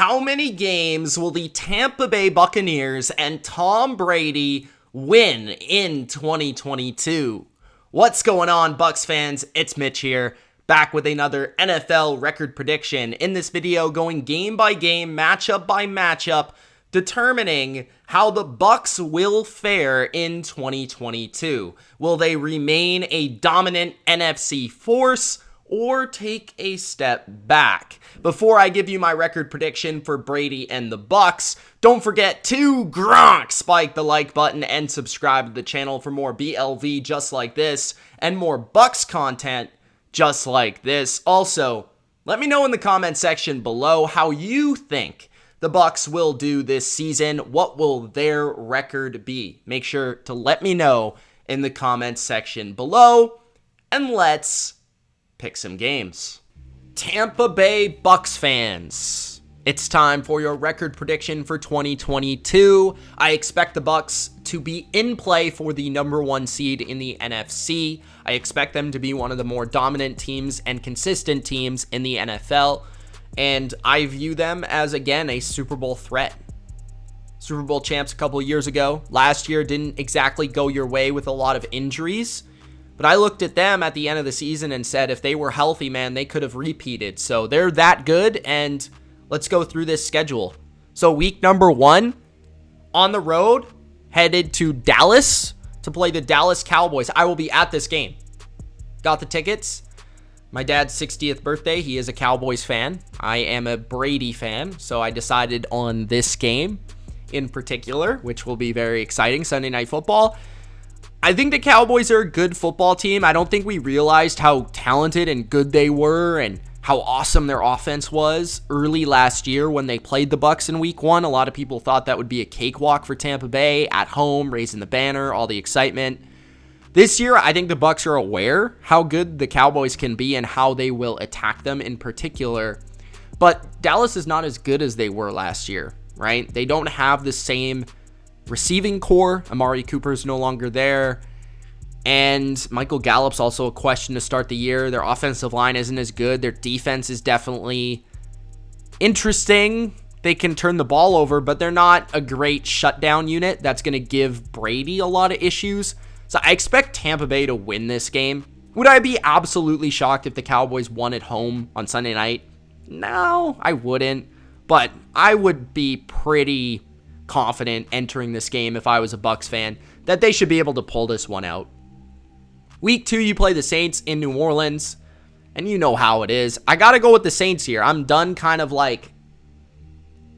How many games will the Tampa Bay Buccaneers and Tom Brady win in 2022? What's going on, Bucs fans? It's Mitch here, back with another NFL record prediction. In this video, going game by game, matchup by matchup, determining how the Bucs will fare in 2022. Will they remain a dominant NFC force or take a step back? Before I give you my record prediction for Brady and the Bucs, don't forget to spike the like button and subscribe to the channel for more BLV just like this and more Bucs content just like this. Also, let me know in the comment section below how you think the Bucs will do this season. What will their record be? Make sure to let me know in the comments section below, and let's pick some games. Tampa Bay Bucs fans, it's time for your record prediction for 2022. I expect the Bucs to be in play for the number one seed in the NFC. I expect them to be one of the more dominant teams and consistent teams in the NFL. And I view them as, again, a Super Bowl threat. Super Bowl champs a couple of years ago. Last year didn't exactly go your way with a lot of injuries. But I looked at them at the end of the season and said if they were healthy, man, they could have repeated. So they're that good, and let's go through this schedule. So week number 1, on the road, headed to Dallas to play the Dallas Cowboys. I will be at this game. Got the tickets. My dad's 60th birthday. He is a Cowboys fan. I am a Brady fan, so I decided on this game in particular, which will be very exciting. Sunday Night Football. I think the Cowboys are a good football team. I don't think we realized how talented and good they were and how awesome their offense was early last year when they played the Bucs in week 1. A lot of people thought that would be a cakewalk for Tampa Bay at home, raising the banner, all the excitement. This year, I think the Bucs are aware how good the Cowboys can be and how they will attack them in particular. But Dallas is not as good as they were last year, right? They don't have the same receiving core. Amari Cooper's no longer there. And Michael Gallup's also a question to start the year. Their offensive line isn't as good. Their defense is definitely interesting. They can turn the ball over, but they're not a great shutdown unit that's going to give Brady a lot of issues. So I expect Tampa Bay to win this game. Would I be absolutely shocked if the Cowboys won at home on Sunday night? No, I wouldn't. But I would be pretty confident entering this game if I was a Bucs fan that they should be able to pull this one out. Week 2, you play the Saints in New Orleans, and you know how it is. I got to go with the Saints here. I'm done kind of like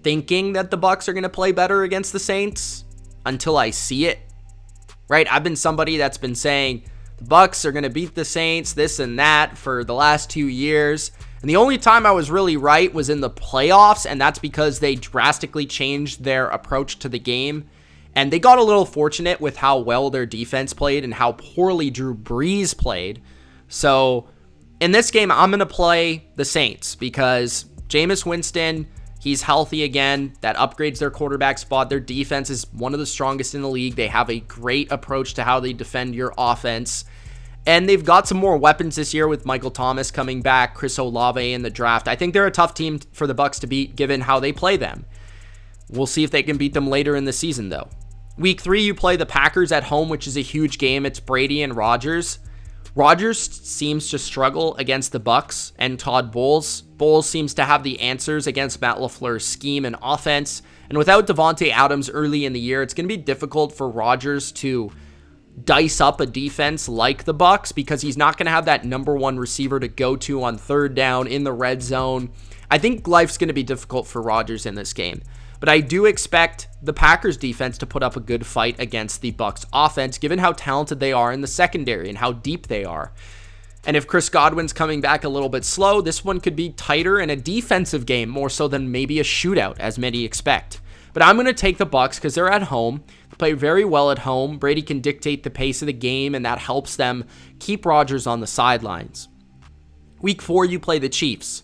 thinking that the Bucs are going to play better against the Saints until I see it. Right? I've been somebody that's been saying the Bucs are going to beat the Saints, this and that for the last 2 years. And the only time I was really right was in the playoffs, and that's because they drastically changed their approach to the game. And they got a little fortunate with how well their defense played and how poorly Drew Brees played. So in this game, I'm going to play the Saints because Jameis Winston, he's healthy again. That upgrades their quarterback spot. Their defense is one of the strongest in the league. They have a great approach to how they defend your offense. And they've got some more weapons this year with Michael Thomas coming back, Chris Olave in the draft. I think they're a tough team for the Bucs to beat given how they play them. We'll see if they can beat them later in the season, though. Week 3, you play the Packers at home, which is a huge game. It's Brady and Rodgers. Rodgers seems to struggle against the Bucs and Todd Bowles. Bowles seems to have the answers against Matt LaFleur's scheme and offense. And without Devontae Adams early in the year, it's going to be difficult for Rodgers to dice up a defense like the Bucs because he's not going to have that number one receiver to go to on third down in the red zone. I think life's going to be difficult for Rodgers in this game. But I do expect the Packers defense to put up a good fight against the Bucs offense, given how talented they are in the secondary and how deep they are. And if Chris Godwin's coming back a little bit slow, this one could be tighter and a defensive game more so than maybe a shootout, as many expect. But I'm going to take the Bucs because they're at home. They play very well at home. Brady can dictate the pace of the game, and that helps them keep Rodgers on the sidelines. Week 4, you play the Chiefs.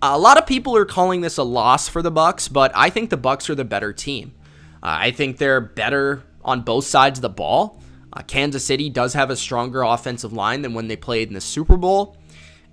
A lot of people are calling this a loss for the Bucs, but I think the Bucs are the better team. I think they're better on both sides of the ball. Kansas City does have a stronger offensive line than when they played in the Super Bowl.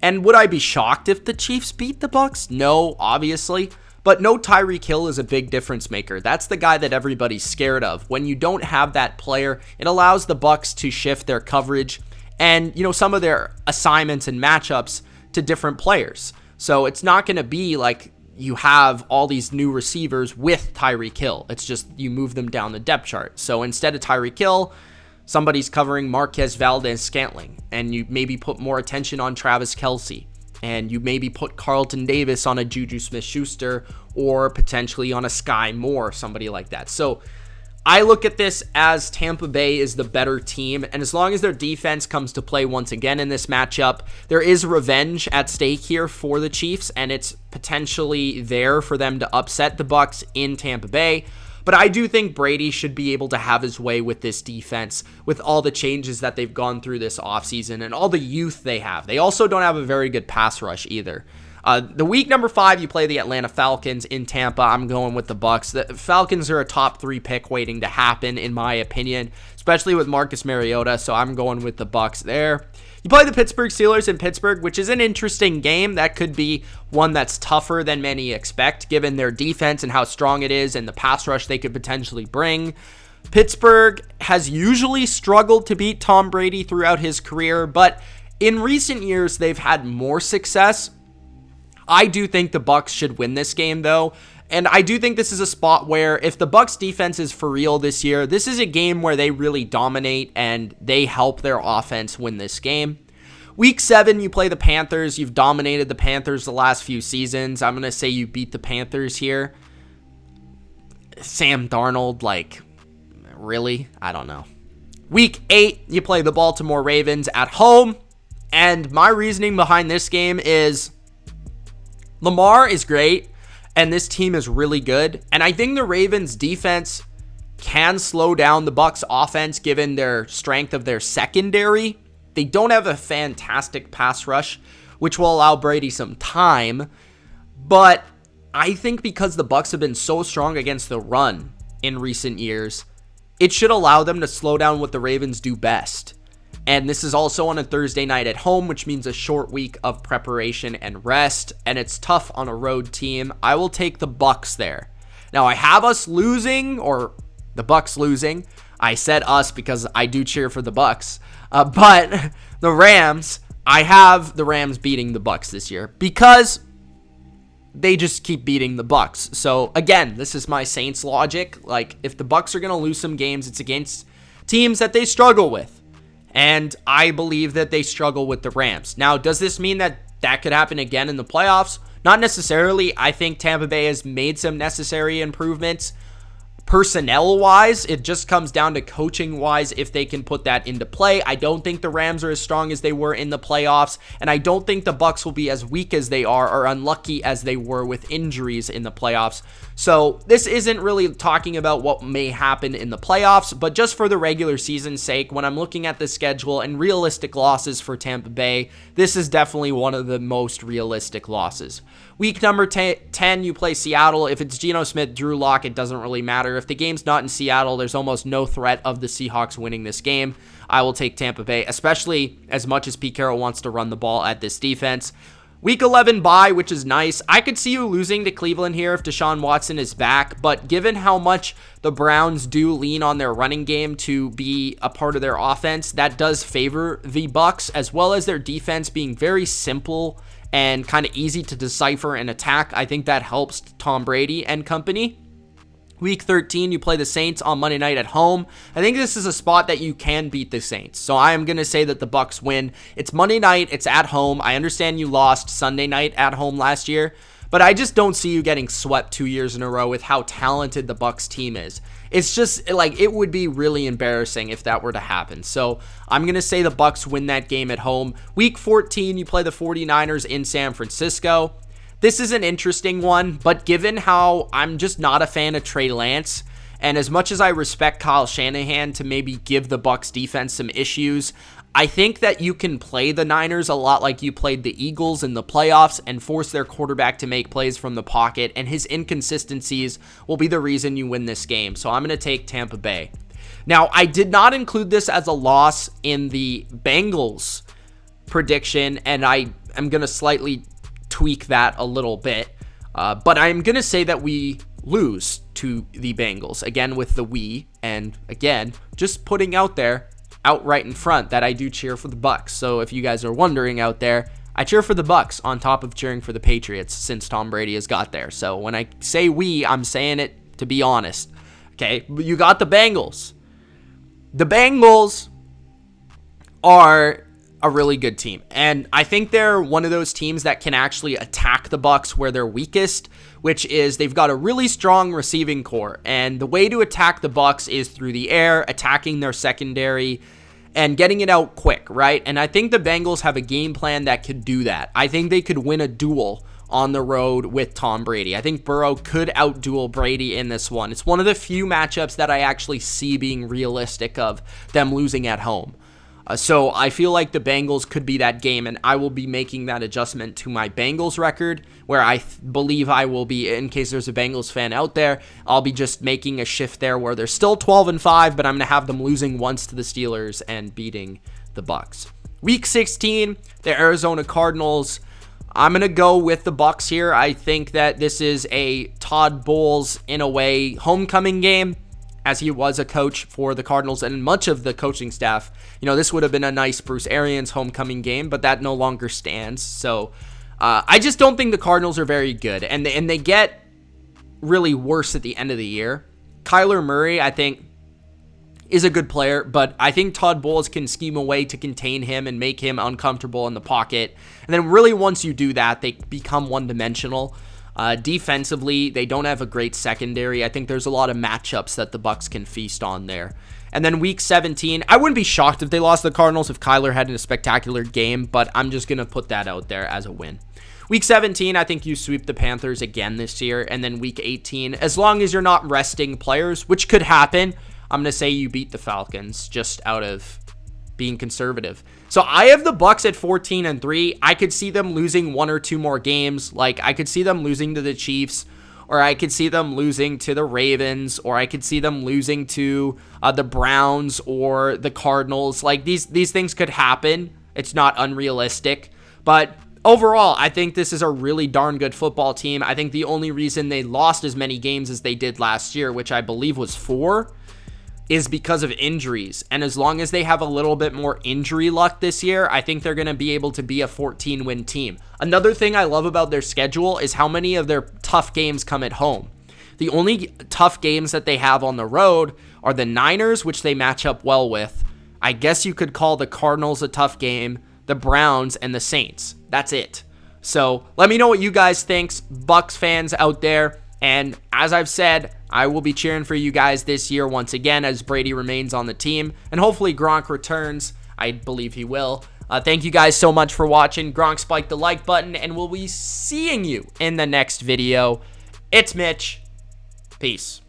And would I be shocked if the Chiefs beat the Bucs? No, obviously. But no, Tyreek Hill is a big difference maker. That's the guy that everybody's scared of. When you don't have that player, it allows the Bucs to shift their coverage and, some of their assignments and matchups to different players. So it's not going to be like you have all these new receivers with Tyreek Hill. It's just you move them down the depth chart. So instead of Tyreek Hill, somebody's covering Marquez Valdez-Scantling, and you maybe put more attention on Travis Kelce, and you maybe put Carlton Davis on a Juju Smith-Schuster, or potentially on a Sky Moore, somebody like that. So I look at this as Tampa Bay is the better team, and as long as their defense comes to play once again in this matchup, there is revenge at stake here for the Chiefs, and it's potentially there for them to upset the Bucs in Tampa Bay. But I do think Brady should be able to have his way with this defense, with all the changes that they've gone through this offseason and all the youth they have. They also don't have a very good pass rush either. The week number 5, you play the Atlanta Falcons in Tampa. I'm going with the Bucs. The Falcons are a top 3 pick waiting to happen, in my opinion, especially with Marcus Mariota, so I'm going with the Bucs there. You play the Pittsburgh Steelers in Pittsburgh, which is an interesting game. That could be one that's tougher than many expect, given their defense and how strong it is and the pass rush they could potentially bring. Pittsburgh has usually struggled to beat Tom Brady throughout his career, but in recent years, they've had more success. I do think the Bucs should win this game, though. And I do think this is a spot where if the Bucs defense is for real this year, this is a game where they really dominate and they help their offense win this game. Week 7, you play the Panthers. You've dominated the Panthers the last few seasons. I'm going to say you beat the Panthers here. Sam Darnold, really? I don't know. Week 8, you play the Baltimore Ravens at home. And my reasoning behind this game is Lamar is great, and this team is really good. And I think the Ravens defense can slow down the Bucs offense given their strength of their secondary. They don't have a fantastic pass rush, which will allow Brady some time. But I think because the Bucs have been so strong against the run in recent years, it should allow them to slow down what the Ravens do best. And this is also on a Thursday night at home, which means a short week of preparation and rest. And it's tough on a road team. I will take the Bucs there. Now, I have us losing, or the Bucs losing. I said us because I do cheer for the Bucs. But the Rams, I have the Rams beating the Bucs this year because they just keep beating the Bucs. So, again, this is my Saints logic. If the Bucs are going to lose some games, it's against teams that they struggle with. And I believe that they struggle with the Rams. Now, does this mean that could happen again in the playoffs? Not necessarily. I think Tampa Bay has made some necessary improvements. Personnel-wise, it just comes down to coaching-wise if they can put that into play. I don't think the Rams are as strong as they were in the playoffs, and I don't think the Bucs will be as weak as they are or unlucky as they were with injuries in the playoffs. So this isn't really talking about what may happen in the playoffs, but just for the regular season's sake, when I'm looking at the schedule and realistic losses for Tampa Bay, this is definitely one of the most realistic losses. Week number 10, you play Seattle. If it's Geno Smith, Drew Lock, it doesn't really matter. If the game's not in Seattle, there's almost no threat of the Seahawks winning this game. I will take Tampa Bay, especially as much as Pete Carroll wants to run the ball at this defense. Week 11 bye, which is nice. I could see you losing to Cleveland here if Deshaun Watson is back, but given how much the Browns do lean on their running game to be a part of their offense, that does favor the Bucs, as well as their defense being very simple and kind of easy to decipher and attack. I think that helps Tom Brady and company. Week 13, you play the Saints on Monday night at home. I think this is a spot that you can beat the Saints. So I am going to say that the Bucs win. It's Monday night. It's at home. I understand you lost Sunday night at home last year, but I just don't see you getting swept 2 years in a row with how talented the Bucs team is. It's just it would be really embarrassing if that were to happen. So I'm going to say the Bucs win that game at home. Week 14, you play the 49ers in San Francisco. This is an interesting one, but given how I'm just not a fan of Trey Lance, and as much as I respect Kyle Shanahan to maybe give the Bucs defense some issues, I think that you can play the Niners a lot like you played the Eagles in the playoffs and force their quarterback to make plays from the pocket, and his inconsistencies will be the reason you win this game. So I'm going to take Tampa Bay. Now, I did not include this as a loss in the Bengals prediction, and I am going to slightly tweak that a little bit. But I'm going to say that we lose to the Bengals, again with the we, and again, just putting out there, outright in front, that I do cheer for the Bucs. So if you guys are wondering out there, I cheer for the Bucs on top of cheering for the Patriots since Tom Brady has got there. So when I say we, I'm saying it to be honest. Okay, you got the Bengals. The Bengals are a really good team, and I think they're one of those teams that can actually attack the Bucs where they're weakest, which is they've got a really strong receiving core, and the way to attack the Bucs is through the air, attacking their secondary and getting it out quick, right? And I think the Bengals have a game plan that could do that. I think they could win a duel on the road with Tom Brady. I think Burrow could outduel Brady in this one. It's one of the few matchups that I actually see being realistic of them losing at home. So I feel like the Bengals could be that game, and I will be making that adjustment to my Bengals record, where I believe I will be, in case there's a Bengals fan out there, I'll be just making a shift there where they're still 12-5, but I'm going to have them losing once to the Steelers and beating the Bucs. Week 16, the Arizona Cardinals. I'm going to go with the Bucs here. I think that this is a Todd Bowles, in a way, homecoming game, as he was a coach for the Cardinals and much of the coaching staff. You know, this would have been a nice Bruce Arians homecoming game, but that no longer stands. So I just don't think the Cardinals are very good, and they get really worse at the end of the year. Kyler Murray, I think, is a good player, but I think Todd Bowles can scheme a way to contain him and make him uncomfortable in the pocket. And then really once you do that, they become one-dimensional. Defensively, they don't have a great secondary. I think there's a lot of matchups that the Bucs can feast on there. And then week 17, I wouldn't be shocked if they lost the Cardinals if Kyler had a spectacular game, but I'm just going to put that out there as a win. Week 17, I think you sweep the Panthers again this year. And then week 18, as long as you're not resting players, which could happen, I'm going to say you beat the Falcons just out of being conservative. So I have the Bucs at 14-3. I could see them losing one or two more games. Like, I could see them losing to the Chiefs, or I could see them losing to the Ravens, or I could see them losing to the Browns or the Cardinals. Like, these things could happen. It's not unrealistic. But overall, I think this is a really darn good football team. I think the only reason they lost as many games as they did last year, which I believe was 4, is because of injuries. And as long as they have a little bit more injury luck this year, I think they're going to be able to be a 14-win team. Another thing I love about their schedule is how many of their tough games come at home. The only tough games that they have on the road are the Niners, which they match up well with. I guess you could call the Cardinals a tough game, the Browns, and the Saints. That's it. So let me know what you guys think, Bucs fans out there. And as I've said, I will be cheering for you guys this year once again as Brady remains on the team. And hopefully Gronk returns. I believe he will. Thank you guys so much for watching. Gronk spiked the like button, and we'll be seeing you in the next video. It's Mitch. Peace.